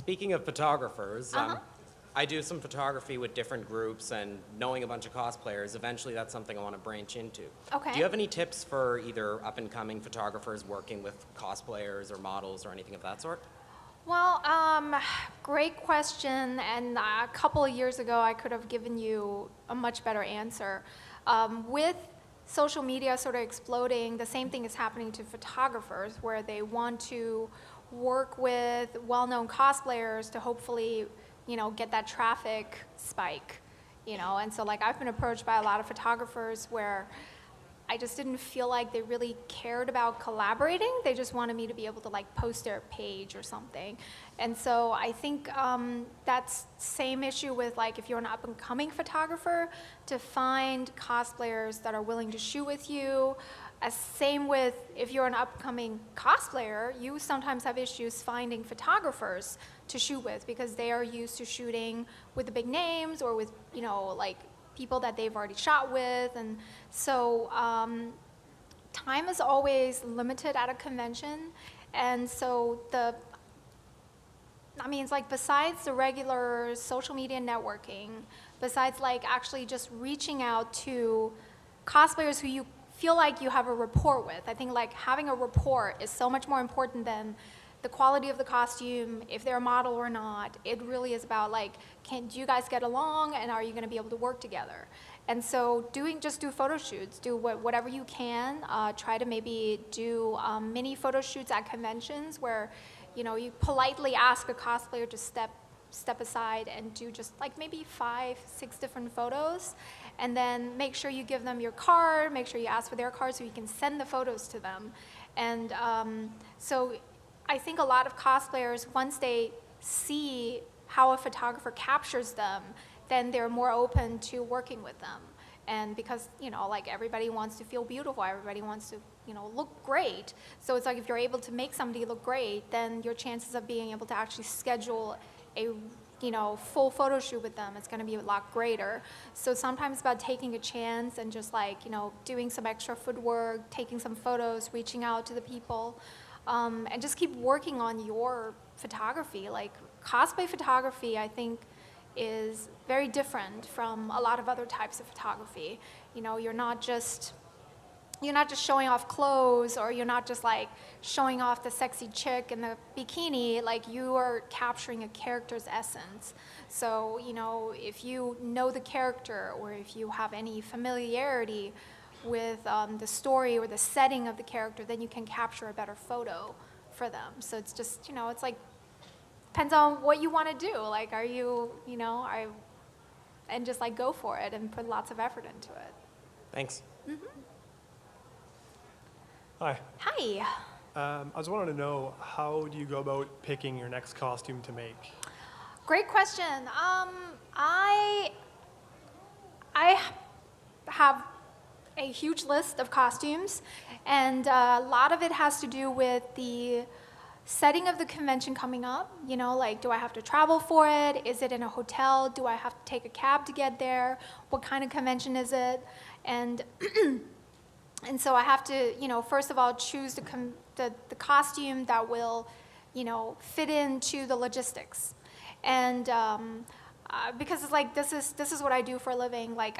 Speaking of photographers, Uh-huh. I do some photography with different groups, and knowing a bunch of cosplayers, eventually that's something I want to branch into. Okay. Do you have any tips for either up-and-coming photographers working with cosplayers or models or anything of that sort? Well, great question. And a couple of years ago, I could have given you a much better answer. With social media sort of exploding, the same thing is happening to photographers, where they want to work with well-known cosplayers to hopefully, get that traffic spike, And so, like, I've been approached by a lot of photographers where I just didn't feel like they really cared about collaborating. They just wanted me to be able to like post their page or something. And so I think that's same issue with like if you're an up and coming photographer, to find cosplayers that are willing to shoot with you. Same with if you're an upcoming cosplayer, you sometimes have issues finding photographers to shoot with because they are used to shooting with the big names or with, like people that they've already shot with. And so time is always limited at a convention. And so it's like besides the regular social media networking, besides like actually just reaching out to cosplayers who you feel like you have a rapport with, I think like having a rapport is so much more important than the quality of the costume, if they're a model or not. It really is about like, do you guys get along and are you gonna be able to work together? And so just do photo shoots, do whatever you can. Try to maybe do mini photo shoots at conventions where, you politely ask a cosplayer to step aside and do just like maybe 5, 6 different photos. And then make sure you give them your card, make sure you ask for their card so you can send the photos to them. And so I think a lot of cosplayers, once they see how a photographer captures them, then they're more open to working with them. And because, like everybody wants to feel beautiful, everybody wants to, look great. So it's like if you're able to make somebody look great, then your chances of being able to actually schedule a, full photo shoot with them is going to be a lot greater. So sometimes it's about taking a chance and just like, doing some extra footwork, taking some photos, reaching out to the people. And just keep working on your photography. Like cosplay photography, I think, is very different from a lot of other types of photography. You're not just showing off clothes, or you're not just like showing off the sexy chick in the bikini. Like you are capturing a character's essence. So, if you know the character, or if you have any familiarity with the story or the setting of the character, then you can capture a better photo for them. So it's just, it's like, depends on what you want to do. Like, are you, and just like go for it and put lots of effort into it. Thanks. Mm-hmm. Hi. Hi. I was wanting to know, how do you go about picking your next costume to make? Great question. I have a huge list of costumes, and a lot of it has to do with the setting of the convention coming up. Like, do I have to travel for it? Is it in a hotel? Do I have to take a cab to get there? What kind of convention is it? And and so I have to, first of all, choose the costume that will, fit into the logistics. And because it's like, this is what I do for a living. Like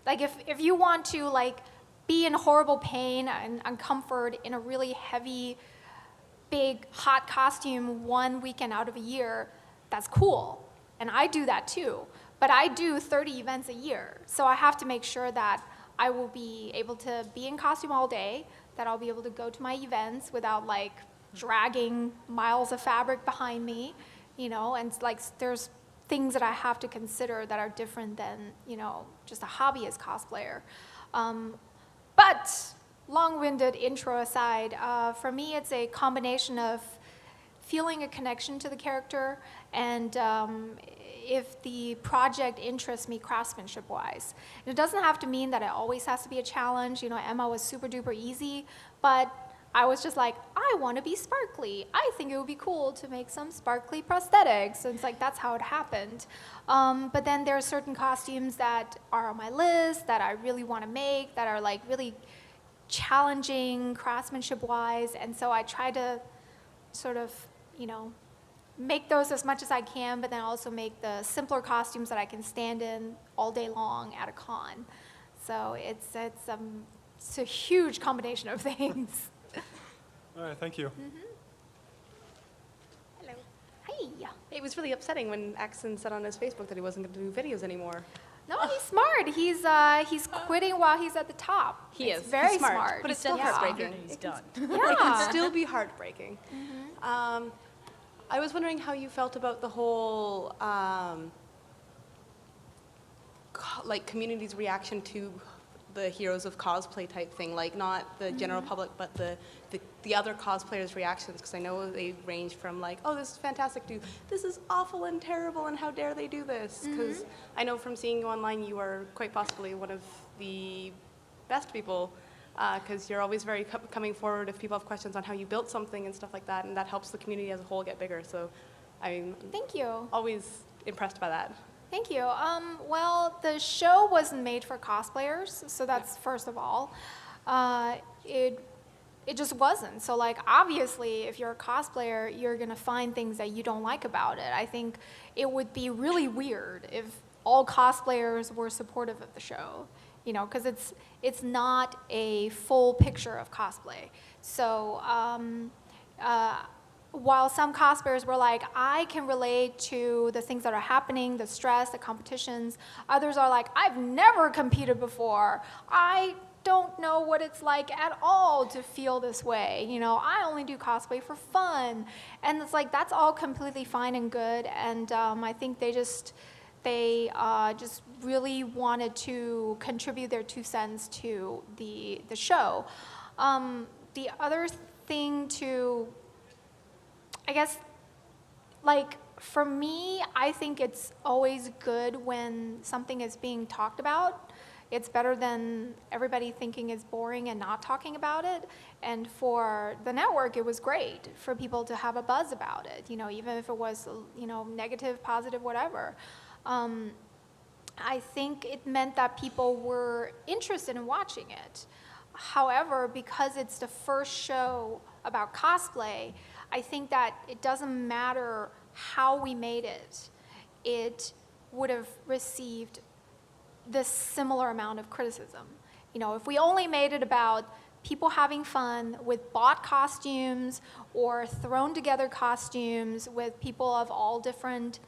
if you want to like be in horrible pain and uncomfort in a really heavy, big, hot costume one weekend out of a year, that's cool. And I do that too. But I do 30 events a year. So I have to make sure that I will be able to be in costume all day, that I'll be able to go to my events without like dragging miles of fabric behind me, and like there's things that I have to consider that are different than, just a hobbyist cosplayer. But long-winded intro aside, for me it's a combination of feeling a connection to the character and if the project interests me craftsmanship-wise. And it doesn't have to mean that it always has to be a challenge. Emma was super duper easy, but I was just like, I want to be sparkly. I think it would be cool to make some sparkly prosthetics. And it's like, that's how it happened. But then there are certain costumes that are on my list that I really want to make, that are like really challenging craftsmanship-wise. And so I try to sort of, make those as much as I can, but then also make the simpler costumes that I can stand in all day long at a con. So it's a huge combination of things. All right, thank you. Hello. Hey. It was really upsetting when Axon said on his Facebook that he wasn't going to do videos anymore. No, he's smart. He's quitting while he's at the top. He It's is. very He's smart. But it's still Yeah. heartbreaking. He's done. It Yeah. can still be heartbreaking. I was wondering how you felt about the whole, like, community's reaction to the Heroes of Cosplay type thing, like not the general public, but the other cosplayers' reactions, because I know they range from like, oh, this is fantastic, to this is awful and terrible, and how dare they do this? Because I know from seeing you online, you are quite possibly one of the best people, because you're always very coming forward if people have questions on how you built something and stuff like that, and that helps the community as a whole get bigger. So I'm Thank you. always impressed by that. Thank you. Well, the show wasn't made for cosplayers, so that's first of all. It just wasn't. So like obviously, if you're a cosplayer, you're gonna find things that you don't like about it. I think it would be really weird if all cosplayers were supportive of the show, you know, because it's not a full picture of cosplay. So. While some cosplayers were like, I can relate to the things that are happening, the stress, the competitions, others are like, I've never competed before. I don't know what it's like at all to feel this way. You know, I only do cosplay for fun. And it's like, that's all completely fine and good. And I think they just really wanted to contribute their 2 cents to the show. The other thing to, I guess, like, for me, I think it's always good when something is being talked about. It's better than everybody thinking it's boring and not talking about it. And for the network, it was great for people to have a buzz about it, you know, even if it was, you know, negative, positive, whatever. I think it meant that people were interested in watching it. However, because it's the first show about cosplay, I think that it doesn't matter how we made it, it would have received the similar amount of criticism. You know, if we only made it about people having fun with bought costumes or thrown together costumes with people of all different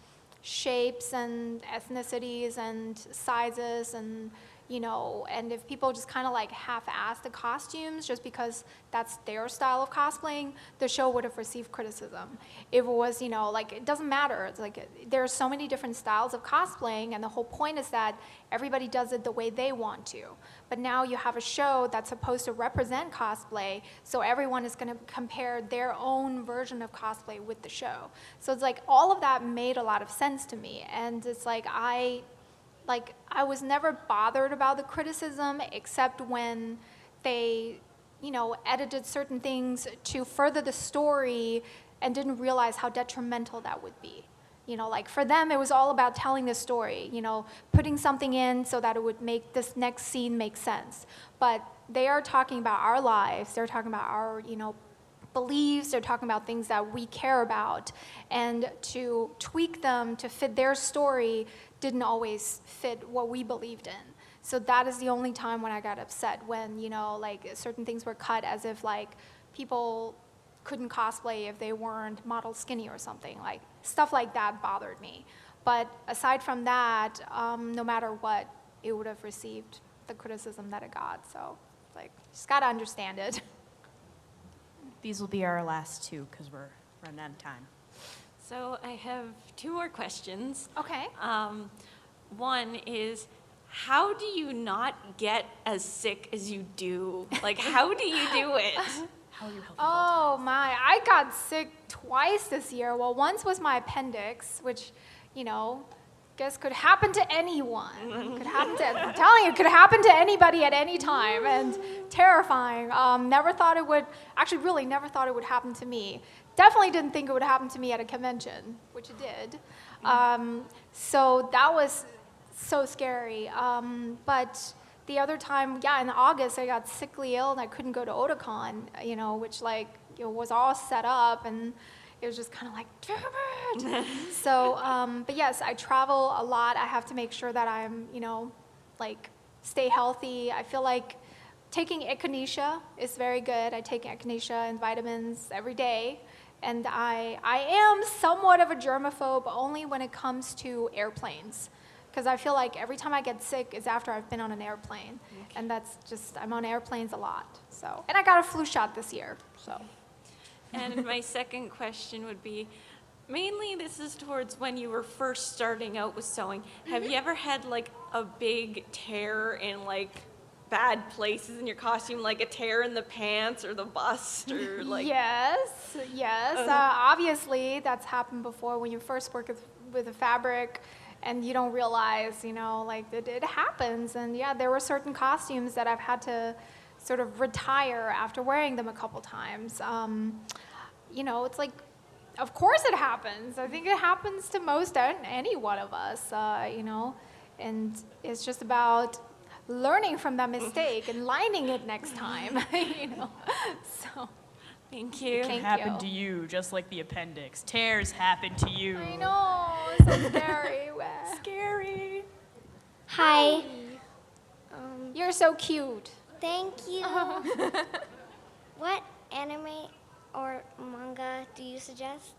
shapes and ethnicities and sizes and, you know, and if people just kind of like half-ass the costumes just because that's their style of cosplaying, the show would have received criticism. If it was, you know, like, it doesn't matter. It's like, there are so many different styles of cosplaying, and the whole point is that everybody does it the way they want to. But now you have a show that's supposed to represent cosplay, so everyone is going to compare their own version of cosplay with the show. So it's like, all of that made a lot of sense to me, and it's like, I was never bothered about the criticism except when they, you know, edited certain things to further the story and didn't realize how detrimental that would be. You know, like for them, it was all about telling the story, you know, putting something in so that it would make this next scene make sense. But they are talking about our lives, they're talking about our, you know, beliefs, they're talking about things that we care about, and to tweak them to fit their story didn't always fit what we believed in. So that is the only time when I got upset, when, you know, like certain things were cut as if like people couldn't cosplay if they weren't model skinny or something. Like stuff like that bothered me. But aside from that, no matter what, it would have received the criticism that it got. So like, just gotta understand it. These will be our last two because we're running out of time. So I have 2 more questions. Okay. One is, how do you not get as sick as you do? Like, how do you do it? How are you healthy? Oh my, I got sick twice this year. Well, once was my appendix, which, you know, guess could happen to anyone. Could happen to, I'm telling you, it could happen to anybody at any time, and terrifying. Never thought it would, actually really never thought it would happen to me. Definitely didn't think it would happen to me at a convention, which it did. So that was so scary. But the other time, yeah, in August, I got sickly ill and I couldn't go to Otakon, you know, which like, it was all set up, and it was just kind of like, damn it. So, but yes, I travel a lot. I have to make sure that I'm, like, stay healthy. I feel like taking echinacea is very good. I take echinacea and vitamins every day. And I am somewhat of a germaphobe only when it comes to airplanes. Because I feel like every time I get sick is after I've been on an airplane. And that's just, I'm on airplanes a lot. So, and I got a flu shot this year, so. And my second question would be, mainly this is towards when you were first starting out with sewing. Have you ever had like a big tear in like bad places in your costume, like a tear in the pants or the bust or like? Yes. Obviously, that's happened before when you first work with a fabric and you don't realize, like it happens. And yeah, there were certain costumes that I've had to sort of retire after wearing them a couple times. It's like, of course it happens. I think it happens to most any one of us, and it's just about learning from that mistake and lining it next time, So, Thank you. Thank Happened you. to you, just like the appendix. Tears happen to you. I know, so scary. Scary. Hi. You're so cute. Thank you. What anime or manga do you suggest?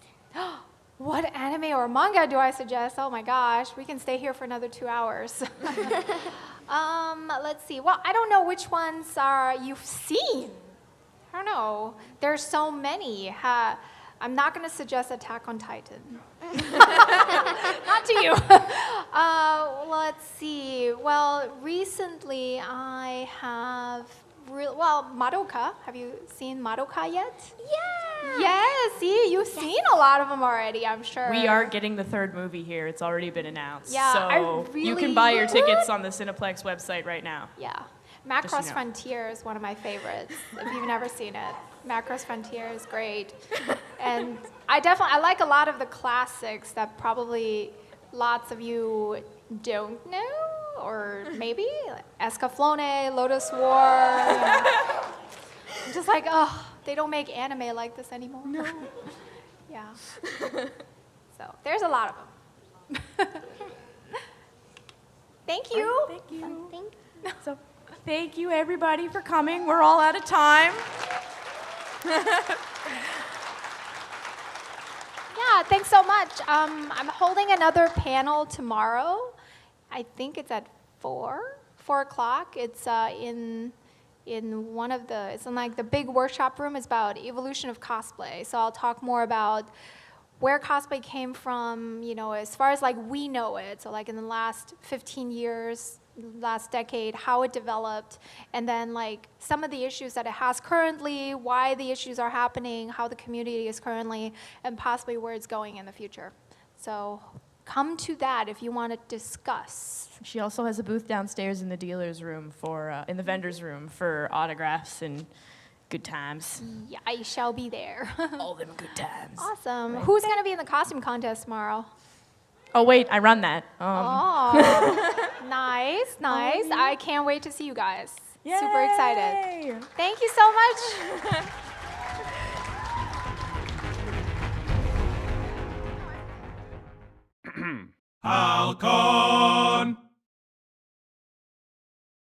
What anime or manga do I suggest? Oh my gosh, we can stay here for another 2 hours. Let's see. Well, I don't know which ones you've seen. I don't know. There's so many. I'm not going to suggest Attack on Titan. Not to you. Let's see. Well, recently I have, Madoka. Have you seen Madoka yet? Yeah. Yes, see, you've seen a lot of them already, I'm sure. We are getting the third movie here. It's already been announced. Yeah, so I you really can buy your would. tickets on the Cineplex website right now. Yeah. Just Macross so you know. Frontier is one of my favorites, if you've never seen it. Macross Frontier is great. And I like a lot of the classics that probably lots of you don't know, or maybe Escaflowne, Lotus War. I'm just like, oh, they don't make anime like this anymore. No. Yeah. So there's a lot of them. Thank you. Thank you. Thank So, thank you everybody for coming. We're all out of time. Yeah, thanks so much. I'm holding another panel tomorrow. I think it's at 4 o'clock. It's in one of the, it's in like the big workshop room. It's about evolution of cosplay. So I'll talk more about where cosplay came from, as far as like we know it. So like in the last 15 years, last decade, how it developed, and then like some of the issues that it has currently, why the issues are happening, how the community is currently, and possibly where it's going in the future. So come to that if you want to discuss. She also has a booth downstairs in the dealer's room in the vendor's room for autographs and good times. Yeah, I shall be there. All them good times. Awesome. Who's going to be in the costume contest tomorrow? Oh wait, I run that. Oh, nice. I can't wait to see you guys. Super excited. Yay! Thank you so much. Hal-Con.